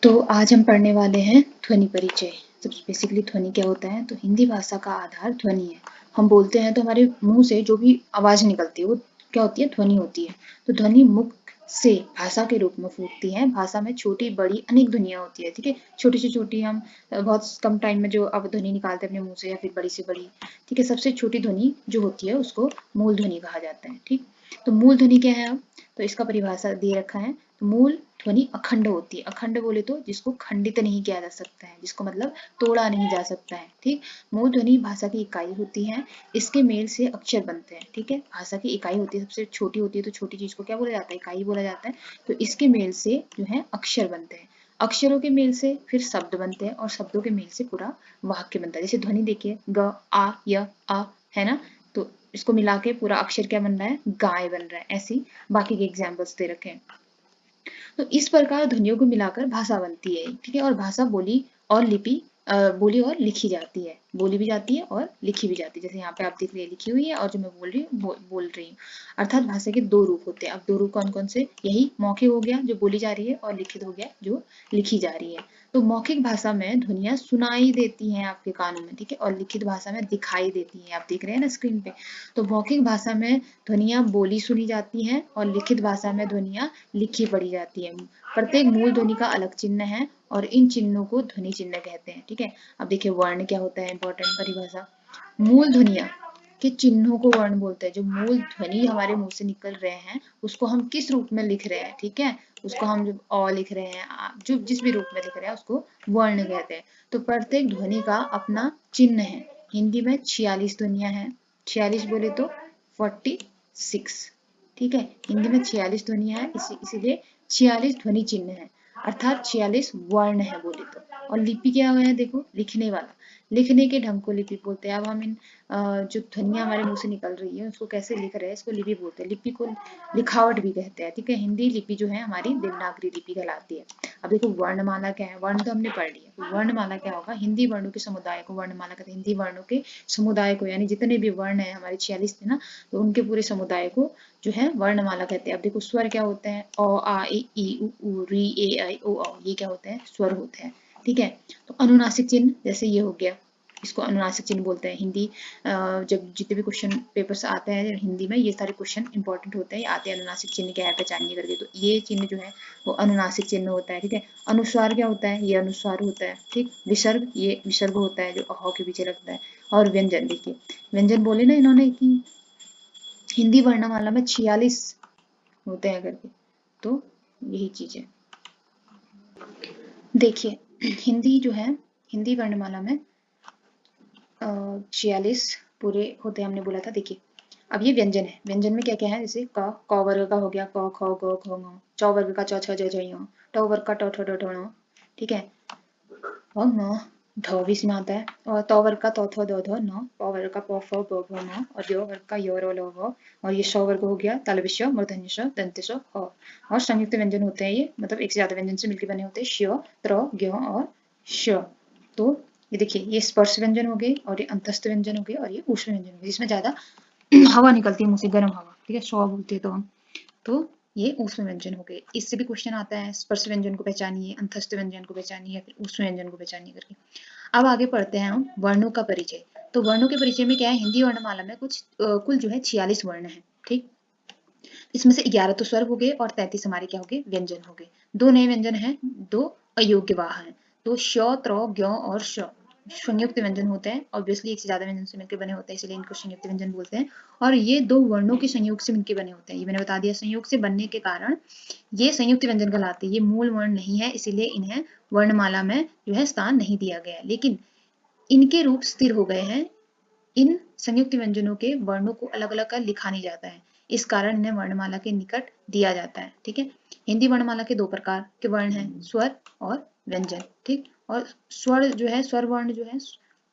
तो आज हम पढ़ने वाले हैं ध्वनि परिचय। सबसे बेसिकली ध्वनि क्या होता है? तो हिंदी भाषा का आधार ध्वनि है। हम बोलते हैं तो हमारे मुंह से जो भी आवाज निकलती है वो क्या होती है? ध्वनि होती है। तो ध्वनि मुख से भाषा के रूप में फूटती है। भाषा में छोटी बड़ी अनेक ध्वनियां होती है। ठीक है, छोटी से छोटी हम बहुत कम टाइम में जो अब ध्वनि निकालते हैं अपने मुंह से, या फिर बड़ी से बड़ी। ठीक है, सबसे छोटी ध्वनि जो होती है उसको मूल ध्वनि कहा जाता है। ठीक, तो मूल ध्वनि क्या है? अब तो इसका परिभाषा दे रखा है। तो मूल ध्वनि अखंड होती है। अखंड बोले तो जिसको खंडित नहीं किया जा सकता है, जिसको मतलब तोड़ा नहीं जा सकता है। ठीक, मूल ध्वनि भाषा की इकाई होती है। इसके मेल से अक्षर बनते हैं। ठीक है, भाषा की इकाई होती है, सबसे छोटी होती है, तो छोटी चीज को क्या बोला जाता है? इकाई बोला जाता है। तो इसके मेल से जो है अक्षर बनते हैं। अक्षरों के मेल से फिर शब्द बनते हैं, और शब्दों के मेल से पूरा वाक्य बनता है। जैसे ध्वनि देखिए, ग आ य आ, है ना? तो इसको मिला के पूरा अक्षर क्या बन रहा है? गाय बन रहा है। ऐसी बाकी के एग्जाम्पल्स दे रखे हैं। तो इस प्रकार ध्वनियों को मिलाकर भाषा बनती है। ठीक है, और भाषा बोली और लिपि बोली और लिखी जाती है। बोली भी जाती है और लिखी भी जाती है। जैसे यहाँ पे आप देख रहे हैं लिखी हुई है, और जो मैं बोल रही हूँ बोल रही हूँ। अर्थात भाषा के दो रूप होते हैं। अब दो रूप कौन कौन से? यही मौखिक हो गया जो बोली जा रही है, और लिखित हो गया जो लिखी जा रही है। तो मौखिक भाषा में ध्वनियां सुनाई देती हैं आपके कानों में। ठीक है, और लिखित भाषा में दिखाई देती हैं। आप देख रहे हैं ना स्क्रीन पे। तो मौखिक भाषा में ध्वनियां बोली सुनी जाती हैं, और लिखित भाषा में ध्वनियां लिखी पढ़ी जाती है। प्रत्येक मूल ध्वनि का अलग चिन्ह है, और इन चिन्हों को ध्वनि चिन्ह कहते हैं। ठीक है, अब देखिए वर्ण क्या होता है, इंपॉर्टेंट परिभाषा। मूल ध्वनिया के चिन्हों को वर्ण बोलते हैं। जो मूल ध्वनि हमारे मुंह से निकल रहे हैं उसको हम किस रूप में लिख रहे हैं? ठीक है, उसको हम जब अ लिख रहे हैं, जो जिस भी रूप में लिख रहे हैं उसको वर्ण कहते हैं। तो प्रत्येक ध्वनि का अपना चिन्ह है। हिंदी में 46 ध्वनियां हैं। 46 बोले तो 46। ठीक है, हिंदी में 46 ध्वनियां हैं, इसीलिए 46 ध्वनि चिन्ह है, अर्थात 46 वर्ण है बोले तो। और लिपि क्या है? देखो, लिखने वाला, लिखने के ढंग को लिपि बोलते हैं। अब हम इन जो ध्वनियां हमारे मुंह से निकल रही है उसको कैसे लिख रहे हैं, इसको लिपि बोलते हैं। लिपि को लिखावट भी कहते हैं। ठीक है, हिंदी लिपि जो है हमारी देवनागरी लिपि कहलाती है। अब देखो वर्णमाला क्या है? वर्ण तो हमने पढ़ लिया। तो वर्णमाला क्या होगा? हिंदी वर्णों के समुदाय को वर्णमाला कहते हैं। हिंदी वर्णों के समुदाय को, यानी जितने भी वर्ण है हमारे 46 थे ना, तो उनके पूरे समुदाय को जो है वर्णमाला कहते हैं। अब देखो स्वर क्या होते हैं? अ आ ई उ री ए आई ओ औ, ये क्या होते हैं? स्वर होते हैं। ठीक है, तो अनुनासिक चिन्ह जैसे ये हो गया, इसको अनुनासिक चिन्ह बोलते हैं। हिंदी जब जितने भी क्वेश्चन पेपर्स आते हैं हिंदी में, ये सारे क्वेश्चन इंपॉर्टेंट होते हैं, आते हैं अनुनासिक चिन्ह क्या है पहचानिए करके। तो ये चिन्ह जो है वो अनुनासिक चिन्ह होता है। ठीक है, अनुस्वार क्या होता है? ये अनुस्वार होता है। ठीक, विसर्ग, ये विसर्ग होता है जो अह के पीछे लगता है। और व्यंजन, देखिए व्यंजन बोले ना इन्होंने कि हिंदी वर्णमाला में 46 होते हैं करके, तो यही चीज है। देखिए हिंदी जो है, हिंदी वर्णमाला में 46 पूरे होते हैं, हमने बोला था। देखिए अब ये व्यंजन है। व्यंजन में क्या क्या है? जैसे क वर्ग का हो गया क ख ग घ ङ, च वर्ग का च छ ज झ ञ, ट वर्ग का ट ठ ड ढ ण। ठीक है, और न ढ भी इसमें आता है, और त वर्ग का त थ द ध न, प वर्ग का प फ ब भ म, और य वर्ग का य र ल व, और ये श वर्ग हो गया तालव्य श, मूर्धन्य श, दंत्य श, ह। और संयुक्त व्यंजन होते हैं ये, मतलब एक से ज्यादा व्यंजन से मिलकर बने होते हैं, श, त्र, ज्ञ और श। तो ये देखिए, ये स्पर्श व्यंजन हो गए, और ये अंतस्थ व्यंजन हो गए, और ये ऊष्म व्यंजन हो गए, जिसमें ज्यादा हवा निकलती है मुंह से, गर्म हवा। ठीक है, स्व बोलते हैं तो हम, तो ये ऊष्म व्यंजन हो गए। इससे भी क्वेश्चन आता है, स्पर्श व्यंजन को पहचानिए, अंतस्थ व्यंजन को पहचानिए, या फिर ऊष्म व्यंजन को पहचानिए करके। अब आगे पढ़ते हैं हम वर्णों का परिचय। तो वर्णों के परिचय में क्या है? हिंदी वर्णमाला में कुछ कुल जो है 46 वर्ण है। ठीक, इसमें से 11 तो स्वर हो गए, और 33 हमारे क्या हो गए? व्यंजन हो गए। दो नए व्यंजन हैं, दो अयोग्य वाह हैं। तो श, त्र, ज्ञ और श संयुक्त व्यंजन होते हैं। ऑब्वियसली एक से ज्यादा व्यंजन से मिलकर बने होते हैं, इसलिए इनको संयुक्त व्यंजन बोलते हैं। और ये दो वर्णों के संयोग से मिलकर बने होते हैं। ये मैंने बता दिया, संयोग से बनने के कारण ये संयुक्त व्यंजन कहलाते हैं। ये मूल वर्ण नहीं है, इसीलिए इन्हें वर्णमाला में जो है स्थान नहीं दिया गया, लेकिन इनके रूप स्थिर हो गए हैं। इन संयुक्त व्यंजनों के वर्णों को अलग अलग कर लिखा नहीं जाता है, इस कारण इन्हें वर्णमाला के निकट दिया जाता है। ठीक है, हिंदी वर्णमाला के दो प्रकार के वर्ण हैं, स्वर और व्यंजन। ठीक, और स्वर जो है, स्वर वर्ण जो है,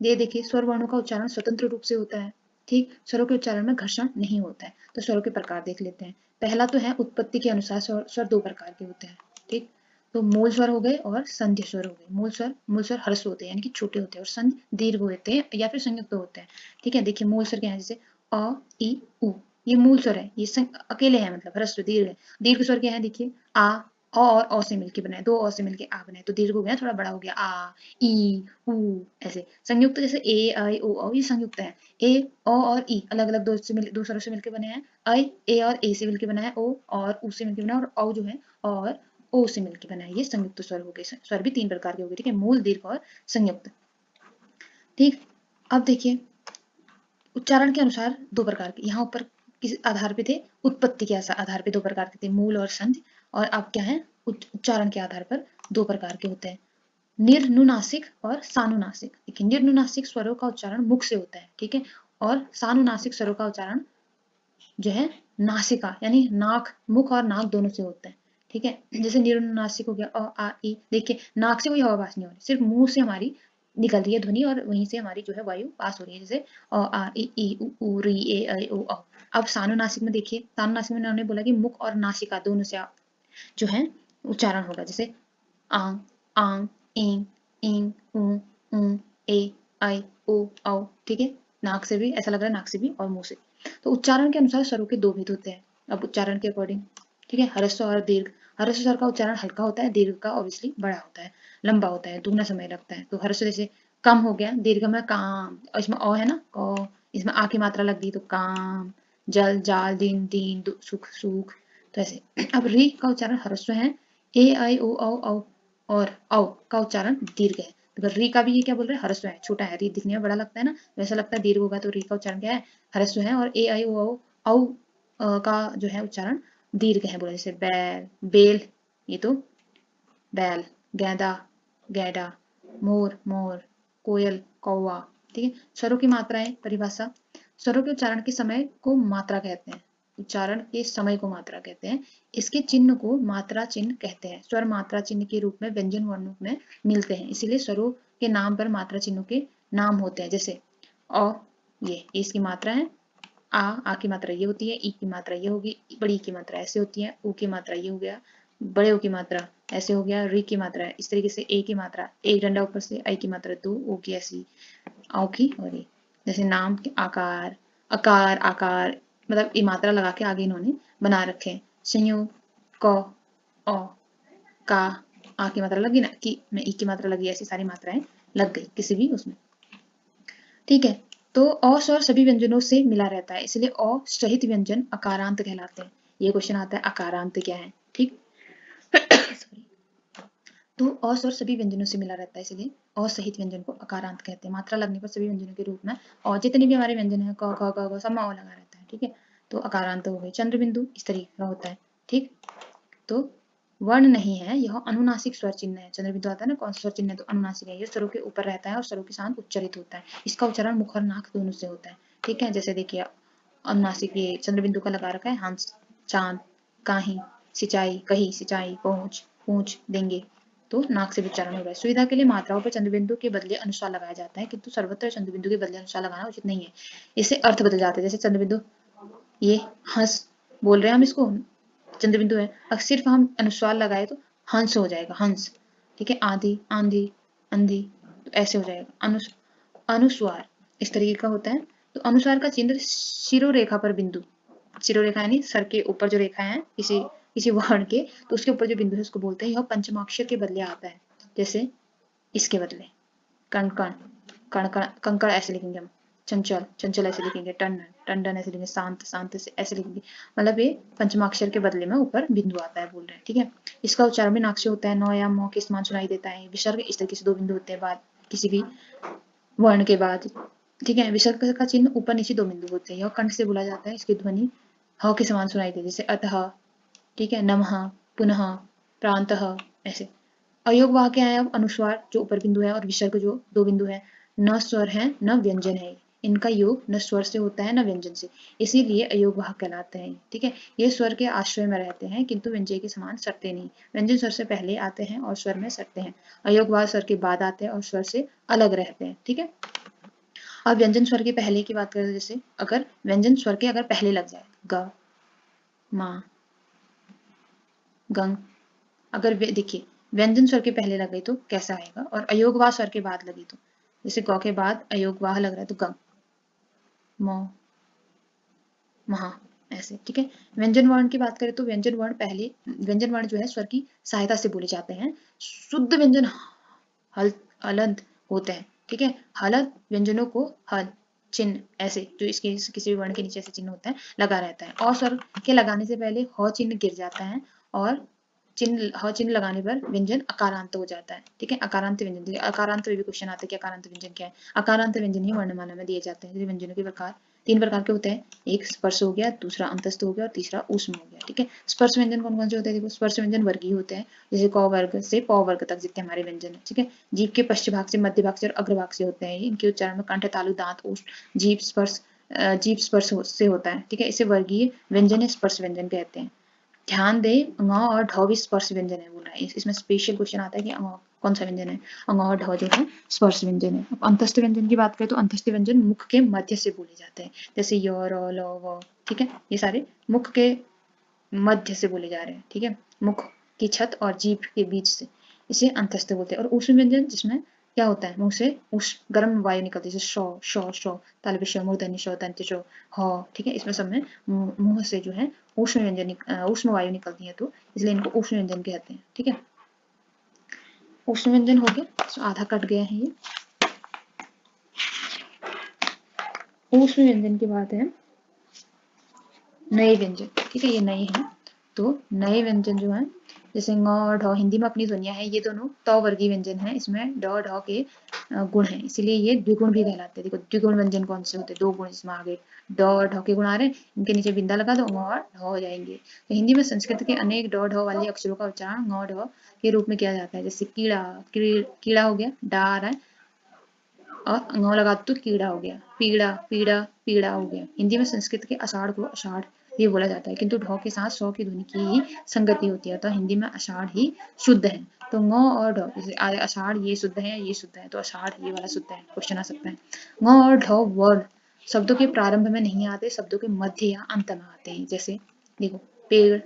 ये देखिए स्वर वर्णों का उच्चारण स्वतंत्र रूप से होता है। ठीक, स्वरों के उच्चारण में घर्षण नहीं होता है। तो स्वरों के प्रकार देख लेते हैं। पहला तो है उत्पत्ति के अनुसार स्वर दो प्रकार के होते हैं। ठीक, तो मूल स्वर हो गए और संध्य स्वर हो गए। मूल स्वर ह्रस्व होते हैं, यानी कि छोटे होते हैं, और संध्य दीर्घ होते हैं या फिर संयुक्त होते हैं। ठीक है, देखिए मूल स्वर क्या है? जैसे अ ई उ, ये मूल स्वर है, ये अकेले हैं, मतलब ह्रस्व दीर्घ है। दीर्घ स्वर क्या है? देखिए आ और अ से मिलके बना है, दो अ से मिलके आ बना है, तो दीर्घ हो गया, थोड़ा बड़ा हो गया, आ, ई, उ, ऐसे। संयुक्त जैसे ए, आई, ओ, औ, ये संयुक्त है। ए, ओ और ई अलग अलग दो स्वरों से मिलके बने हैं। आई, ए और ए से मिलके बना है। ओ और उ से मिलके बना है, और औ जो है और ओ से मिलके बना है। ये संयुक्त स्वर हो गए। स्वर भी तीन प्रकार के हो गए, ठीक है, मूल, दीर्घ और संयुक्त। ठीक, अब देखिए उच्चारण के अनुसार दो प्रकार के, यहाँ ऊपर किस आधार पे थे, उत्पत्ति के आधार पे दो प्रकार के थे, मूल और संधि, और अब क्या है, उच्चारण के आधार पर दो प्रकार के होते हैं, निर्नुनासिक और सानुनासिक। देखिए निर्नुनासिक स्वरों का उच्चारण मुख से होता है, ठीक है, और सानुनासिक स्वरों का उच्चारण जो है नासिका यानी नाक, मुख और नाक दोनों से होता है, ठीक है। जैसे निर्नुनासिक हो गया अ, आ, ई, देखिए नाक से कोई हवा पास नहीं हो रही, सिर्फ मुंह से हमारी निकल रही है ध्वनि और वहीं से हमारी जो है वायु पास हो रही है, जैसे अ, आ, ई, उ, री, ए, ऐ, ओ, औ। अब सानुनासिक में देखिए, सानुनासिक में उन्होंने बोला कि मुख और नासिका दोनों से जो है उच्चारण होगा, जैसे आंग, आंग, इंग, इंग, ऊ, ऊ, ए, आई, ओ, औ, ठीक है। नाक से भी ऐसा लग रहा है, नाक से भी और मुंह से। तो उच्चारण के अनुसार स्वरों के दो भेद होते हैं। अब उच्चारण के अकॉर्डिंग, ठीक है, ह्रस्व और दीर्घ। ह्रस्व स्वर का उच्चारण हल्का होता है, दीर्घ का ऑब्वियसली बड़ा होता है, लंबा होता है, दुगना समय लगता है। तो ह्रस्व जैसे कम हो गया, दीर्घ में काम, और इसमें अ है ना, क, इसमें आ की मात्रा लग गई तो काम, जल, जाल, दिन, दीन, सुख, सूख, तो ऐसे। अब री का उच्चारण ह्रस्व है, ए, आई, ओ, औ और औ का उच्चारण दीर्घ है। तो री का भी ये क्या बोल रहे हैं, ह्रस्व है, छोटा है, री दिखने में बड़ा लगता है ना, वैसा लगता है दीर्घ होगा, तो री का उच्चारण क्या है, ह्रस्व है, और ए, आई, ओ, औ का जो है उच्चारण दीर्घ है। बोले जैसे बैल, बेल, ये तो बैल, गेंदा, गैडा, मोर, मोर, कोयल, कौवा, ठीक है। स्वरों की मात्राएं, परिभाषा, स्वरों के उच्चारण के समय को मात्रा कहते हैं, उच्चारण के समय को मात्रा कहते हैं। इसके चिन्ह को मात्रा चिन्ह कहते हैं। स्वर मात्रा चिन्ह के रूप में व्यंजन वर्णों में मिलते हैं, इसीलिए स्वरों के नाम पर मात्रा चिन्हों के नाम होते हैं। जैसे अ, ये इसकी मात्रा है, आ की मात्रा ये होती है, ई की मात्रा ये होगी, बड़ी की मात्रा ऐसे होती है, ऊ की मात्रा ये हो गया, बड़े ओ की मात्रा ऐसे हो गया, री की मात्रा इस तरीके से, ए की मात्रा एक डंडा ऊपर से, आई की मात्रा दो, ओ की ऐसी, औ की और ये। जैसे नाम के आकार, अकार, आकार, मतलब ये मात्रा लगा के आगे इन्होंने बना रखे हैं। संयोग, क, अ, का, आ की मात्रा लगी ना, की में ई की मात्रा लगी, ऐसी सारी मात्राएं लग गई किसी भी उसमें, ठीक है। तो अ स्वर सभी व्यंजनों से मिला रहता है, इसलिए अ सहित व्यंजन अकारांत कहलाते हैं। ये क्वेश्चन आता है अकारांत क्या है, ठीक। सॉरी। तो अ स्वर सभी व्यंजनों से मिला रहता है, इसलिए अ सहित व्यंजन को अकारांत कहते हैं। मात्रा लगने पर सभी व्यंजनों के रूप में और जितने भी हमारे व्यंजन है, क, ख, ग, घ, सब में अ लगा रहता है, ठीक है। तो अकारांत हो गए। चंद्र बिंदु इस तरीके का होता है, ठीक। तो वर्ण नहीं है, यह अनुनासिक स्वर चिन्ह है। चंद्र बिंदु आता है ना, कौन सा स्वर चिन्ह है, तो अनुनासिक है। ये स्वरों के ऊपर रहता है और स्वरों के साथ उच्चरित होता है। इसका उच्चारण मुख और नाक दोनों से होता है, ठीक है। जैसे देखिए अनुनासिक, ये चंद्र बिंदु का लगा रखा है, हंस, चांद, काही, सिंचाई, कही, सिंचाई, पहुंच, पूछ, देंगे, तो नाक से उच्चारण हो रहा है। सुविधा के लिए मात्राओं पर चंद्रबिंदु के बदले अनुस्वार लगाया जाता है, किंतु सर्वत्र चंद्रबिंदु के बदले अनुस्वार लगाना उचित नहीं है। इससे अर्थ बदल जाते हैं। जैसे चंद्रबिंदु, ये हंस बोल रहे हैं हम इसको, चंद्रबिंदु है, अब सिर्फ हम अनुस्वार लगाए तो हंस हो जाएगा, हंस, ठीक है। आंधी, आंधी, अंधी, तो ऐसे हो जाएगा। अनुस्वार इस तरीके का होता है। तो अनुस्वार का चिन्ह शिरोरेखा पर बिंदु, शिरोरेखा यानी सर के ऊपर जो रेखा है किसी किसी वर्ण के, तो उसके ऊपर जो बिंदु है उसको बोलते हैं। यह पंचमाक्षर के बदले आता है, जैसे इसके बदले कणकण, कणकण, कंकड़ ऐसे लिखेंगे हम। चंचल, चंचल ऐसे लिखेंगे। टंडन, टंडन ऐसे लिखेंगे। शांत, शांत से ऐसे लिखेंगे। मतलब ये पंचमाक्षर के बदले में ऊपर बिंदु आता है, बोल रहे हैं, ठीक है। इसका उच्चारण भी नाक से होता है। न या म के समान सुनाई देता है। विसर्ग इस तरीके से दो बिंदु होते हैं बाद किसी भी वर्ण के बाद, ठीक है। विसर्ग का चिन्ह ऊपर नीचे दो बिंदु होते हैं। यह कंठ से बोला जाता है। इसकी ध्वनि ह के समान सुनाई देती है, जैसे अतः, ठीक है, नमः, पुनः, प्रांतः, ऐसे। अयोग वाह क्या है, अब अनुस्वार जो ऊपर बिंदु है और विसर्ग जो दो बिंदु है, न स्वर है न व्यंजन है। इनका योग न स्वर से होता है न व्यंजन से, इसीलिए अयोग वाह कहलाते हैं, ठीक है। ये स्वर के आश्रय में रहते हैं, किंतु व्यंजन के समान सटते नहीं। व्यंजन स्वर से पहले आते हैं और स्वर में सटते हैं। अयोग वाह स्वर के बाद आते हैं और स्वर से अलग रहते हैं, ठीक है। अब व्यंजन स्वर के पहले की बात करें, जैसे अगर व्यंजन स्वर के अगर पहले लग जाए, ग, मा, गंग, अगर देखिए व्यंजन स्वर के पहले लग गई तो कैसा आएगा, और अयोगवाह स्वर के बाद लगी तो, जैसे गौ के बाद अयोगवाह लग रहा है तो गंग, मौ, महा, ऐसे, ठीक है। व्यंजन वर्ण की बात करें तो व्यंजन वर्ण पहले, व्यंजन वर्ण जो है स्वर की सहायता से बोले जाते हैं। शुद्ध व्यंजन हल हलंत होते हैं, ठीक है। हलंत व्यंजनों को हल चिन्ह ऐसे जो इसके किसी भी वर्ण के नीचे ऐसे चिन्ह होता है लगा रहता है, और स्वर के लगाने से पहले ह चिन्ह गिर जाता है और ह चिन्ह लगाने पर व्यंजन अकारांत हो जाता है, ठीक है। अकारांत व्यंजन, अकारांत में भी क्वेश्चन आता है कि अकारांत व्यंजन क्या है। अकारांत व्यंजन ही वर्णमाला में दिए जाते हैं। व्यंजनों के प्रकार 3 प्रकार के होते हैं, एक स्पर्श हो गया, दूसरा अंतस्थ हो गया और तीसरा ऊष्म हो गया, ठीक है। स्पर्श व्यंजन कौन कौन से होते हैं? देखो, स्पर्श व्यंजन वर्गीय होते हैं, जैसे क वर्ग से प वर्ग तक जितने हमारे व्यंजन है, ठीक है। जीभ के पश्च भाग से, मध्य भाग से और अग्रभाग से होते हैं। इनके उच्चारण में कंठ, तालु, दांत, ओष्ठ, जीभ स्पर्श से होता है, ठीक है। इसे वर्गीय व्यंजन या स्पर्श व्यंजन कहते हैं। ध्यान दे, ङ और ढ भी स्पर्श व्यंजन है बोल रहा है। इसमें स्पेशल क्वेश्चन आता है कि कौन सा व्यंजन है? ङ और ढ जो है स्पर्श व्यंजन है। अब अंतस्थ व्यंजन की बात करें तो अंतस्थ व्यंजन मुख के मध्य से बोले जाते हैं, जैसे य, र, ल, व, ठीक है। ये सारे मुख के मध्य से बोले जा रहे हैं, ठीक है, मुख की छत और जीभ के बीच से, इसे अंतस्थ बोलते हैं। और ऊष्म व्यंजन जिसमें क्या होता है, मुंह से गर्म वायु निकलती है, जैसे शौ, शौ, शौ, तालव्य श, मूर्धन्य श, दंत्य श, ह, ठीक है। इसमें सब में मुंह से जो है ऊष्म व्यंजन, ऊष्म वायु निकलती है, तो इसलिए इनको ऊष्म व्यंजन कहते हैं, ठीक है। ऊष्म व्यंजन हो गया, तो आधा कट गया है ये। ऊष्म व्यंजन की बात है, नए व्यंजन, ठीक है, ये नए हैं। तो नए व्यंजन जो है, जैसे ङ और ढ हिंदी में अपनी ध्वनियां हैं, ये दोनों त वर्गीय व्यंजन हैं। इसमें ड ढ के गुण हैं, इसीलिए ये द्विगुण भी कहलाते हैं। देखो, द्विगुण व्यंजन कौन से होते हैं? दो गुण, इसमें आगे ड और ढ के गुण आ रहे हैं, इनके नीचे बिंदा लगा दो, ङ और ढ हो जाएंगे। तो हिंदी में संस्कृत के अनेक ड ढ वाले अक्षरों का उच्चारण ङ ढ के रूप में किया जाता है, जैसे कीड़ा, कीड़ा हो गया, डा आ रहा है, और ङ लगा तो कीड़ा हो गया, पीड़ा, पीड़ा, पीड़ा हो गया। हिंदी में संस्कृत के आषाढ़ को आषाढ़ ये बोला जाता है, किंतु ढ के साथ सौ की ध्वनि की ही संगति होती है, तो हिंदी में आषाढ़ ही शुद्ध है। तो ङ और ढ, जैसे आषाढ़ ये शुद्ध है, ये शुद्ध है, तो आषाढ़ ये वाला शुद्ध है, क्वेश्चन आ सकता है। ङ और ढ वर्ण शब्दों के प्रारंभ में नहीं आते, शब्दों के मध्य या अंत में आते हैं, जैसे देखो, पेड़,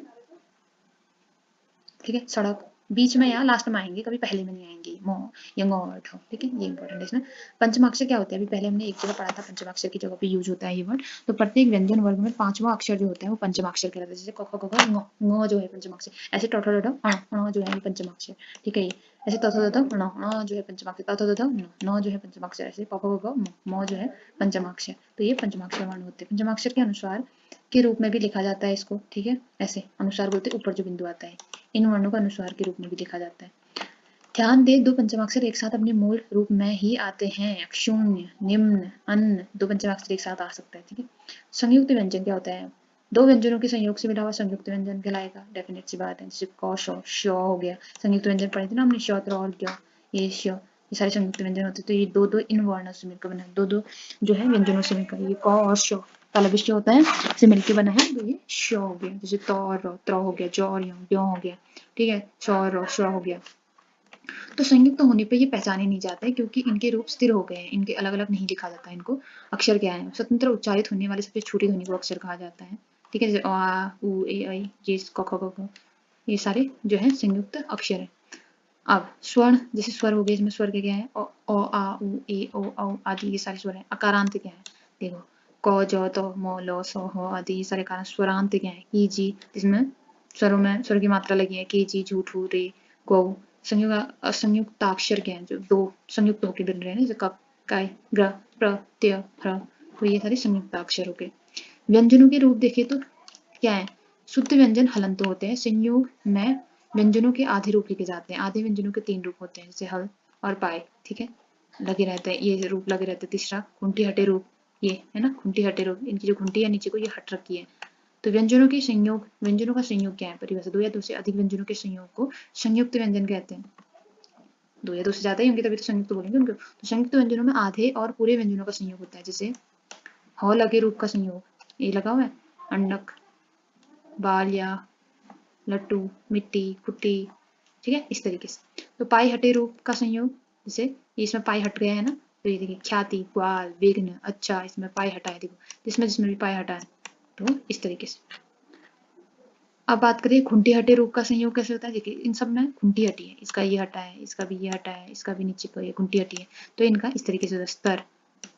ठीक है, सड़क बीच में या लास्ट में आएंगे, कभी पहले में नहीं आएंगे, मो या ङ और ढ, ठीक है, ये इंपॉर्टेंट है। इसमें पंचमाक्षर क्या होता है? अभी पहले हमने एक जगह पढ़ा था, पंचमाक्षर की जगह पे यूज होता है ये वर्ड। तो प्रत्येक व्यंजन वर्ग में पांचवा अक्षर जो होता है वो पंचमाक्षर कहलाता है, जैसे क ख ग घ ङ, ङ जो है पंचमाक्षर, ऐसे ट ठ ड ढ ण जो है ये पंचमाक्षर, ठीक है। ये ऐसे त थ द ण, ण जो है पंचमाक्षर, त थ द ध न जो है पंचमाक्षर, ऐसे प फ ग घ म जो है पंचमाक्षर। तो ये पंचमाक्षर वर्ण होते हैं। पंचमाक्षर के अनुसार के रूप में भी लिखा जाता है इसको, ठीक है, ऐसे अनुसार बोलते ऊपर जो बिंदु आता है, इन वर्णों का अनुस्वार के रूप में भी लिखा जाता है। ध्यान दें, दो पंचमाक्षर एक साथ अपने मूल रूप में ही आते हैं, शून्य, निम्न, अन्न, दो पंचमाक्षर एक साथ आ सकता है, ठीक है। संयुक्त व्यंजन क्या होता है? दो व्यंजनों के संयोग से मिला हुआ संयुक्त व्यंजन कहलाएगा, डेफिनेट सी बात है। जैसे क श श हो गया, संयुक्त व्यंजन पढ़े थे ना हमने, श और ग, ये श, ये सारे संयुक्त व्यंजन होते हैं। तो ये दो दो इन वर्णों से मिलकर बना, दो दो जो है व्यंजनों से मिलकर, ये क और श तालव्य होता है, से मिलकर बना है, तो ये श हो गया। जैसे त और र, त्र हो गया, ज और य हो गया, ठीक है, श और र, श हो गया। तो संयुक्त होने पे ये पहचाने नहीं जाते, क्योंकि इनके रूप स्थिर हो गए हैं, इनके अलग अलग नहीं लिखा जाता। इनको अक्षर क्या है? स्वतंत्र उच्चारित होने वाले सबसे छोटी ध्वनि को अक्षर कहा जाता है, ठीक है, जैसे अ आ उ ए ऐ, ये क ख ग घ, ये सारे जो है संयुक्त अक्षर है। अब स्वर्ण, जैसे स्वर हो गए, इसमें स्वर क्या है? अ आ उ ए ओ औ आदि, ये सारे स्वर है। अकारांत क्या है? देखो, क ज त म ल स ह आदि, ये सारे कारण। स्वरांत क्या है? की जी, जिसमें स्वरों में स्वर की मात्रा लगी है, के जी, झूठू, रे, गौ। संयुक्ताक्षर क्या है? जो दो संयुक्त होकर बन रहे हैं, जैसे क, क, ग्र, प्र, त्य, ह्र, तो ये सारे संयुक्ताक्षर हो गए। व्यंजनों के रूप देखें तो क्या है? शुद्ध व्यंजन हलंत होते हैं। संयोग में व्यंजनों के आधे रूप लिखे जाते हैं। आधे व्यंजनों के 3 रूप होते हैं, जैसे हल और पाए, ठीक है, लगे रहते हैं, ये रूप लगे रहते हैं। तीसरा खुंटी हटे रूप, ये है ना, खुंटी हटे रूप, इनकी जो खुंटी है नीचे को, ये हट रखी है। तो व्यंजनों के संयोग, व्यंजनों का संयोग क्या है? परिभाषा, दो या दो से अधिक व्यंजनों के संयोग को संयुक्त व्यंजन कहते हैं। दो या दो से ज्यादा ही होंगे तभी तो संयुक्त बोलेंगे उनको। तो संयुक्त व्यंजनों में आधे और पूरे व्यंजनों का संयोग होता है, जैसे ह लगे रूप का संयोग, ये लगा हुआ है, अंडक, बाल या लट्टू, मिट्टी, कुट्टी, ठीक है, इस तरीके से। तो पाई हटे रूप का संयोग, जैसे इसमें पाई हट गया है ना, तो ये देखिए, ख्याति, ग्वाल, विघ्न, अच्छा, इसमें पाई हटा है, देखो, जिसमें जिसमें भी पाई हटा है, तो इस तरीके से। अब बात करें खुंटी हटे रूप का संयोग कैसे होता है। देखिए, इन सब में खुंटी हटी है, इसका ये हटा है, इसका भी ये हटा है, इसका भी नीचे को ये खुंटी हटी है, तो इनका इस तरीके से स्तर,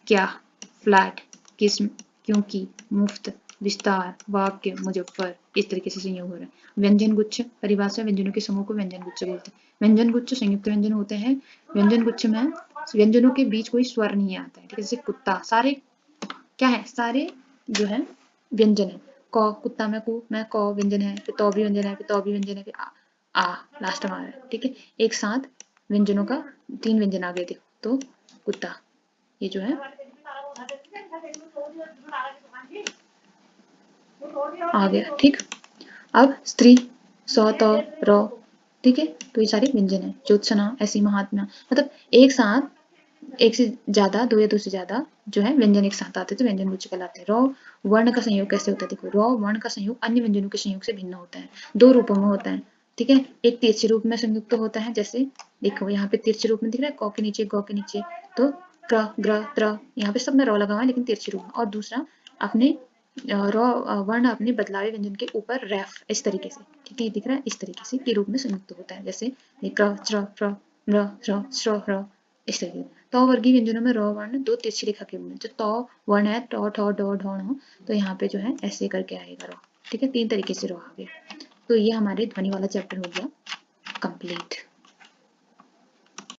क्या, फ्लैट, किस्म, क्योंकि, मुफ्त, विस्तार, वाक्य, मुजफ्फर, इस तरीके से संयोग हो रहा है। व्यंजन गुच्छ, परिभाषा, व्यंजनों के समूह को व्यंजन गुच्छ बोलते हैं। व्यंजन गुच्छ संयुक्त व्यंजन होते हैं। व्यंजन गुच्छ में व्यंजनों के बीच कोई स्वर नहीं आता है, ठीक है। जैसे कुत्ता, सारे क्या है, सारे जो है व्यंजन है। क, कुत्ता में कु, में क व्यंजन है, फिर तो भी व्यंजन है, फिर तो भी व्यंजन है, फिर आ लास्ट में आ रहा है, ठीक है। एक साथ व्यंजनों का 3 व्यंजन आ गए थे, तो कुत्ता ये जो है आ गया, ठीक। अब स्त्री, स, त, र, ठीक है। तो ये सारे व्यंजन है। ज्योत्सना, ऐसी, महात्मा, मतलब एक साथ एक से ज्यादा, दो या दो से ज्यादा जो है व्यंजन एक साथ आते हैं तो व्यंजन गुच्छ कहलाते हैं। रॉ वर्ण का संयोग कैसे होता है, देखो रॉ वर्ण का संयोग अन्य व्यंजनों के संयोग से भिन्न होता है, दो रूपों में होता है, ठीक है। एक तिरछे रूप में संयुक्त होता है, जैसे देखो यहाँ पे तिरछे रूप में दिख रहा है, क के नीचे, ग के नीचे, तो क्र, ग्र, त्र, यहाँ पे सब में रॉ लगा हुआ है लेकिन तिरछे रूप में। और दूसरा अपने रॉ वर्ण अपने बदलावे व्यंजन के ऊपर रैफ, इस तरीके से, ठीक है, दिख रहा है, इस तरीके से के रूप में संयुक्त होता है, जैसे क, च्र, प्र, म्र, ह्र, श्र, ह्र, इस तरीके से। तो वर्गीय व्यंजनों में र वर्ण दो तिरछी रेखा के रूप में, जो तो वर्ण है, ट, ठ, ड, ढ, ण, तो यहाँ पे जो है ऐसे करके आएगा र, ठीक है। 3 तरीके से र आ गया। तो ये हमारे ध्वनि वाला चैप्टर हो गया कंप्लीट।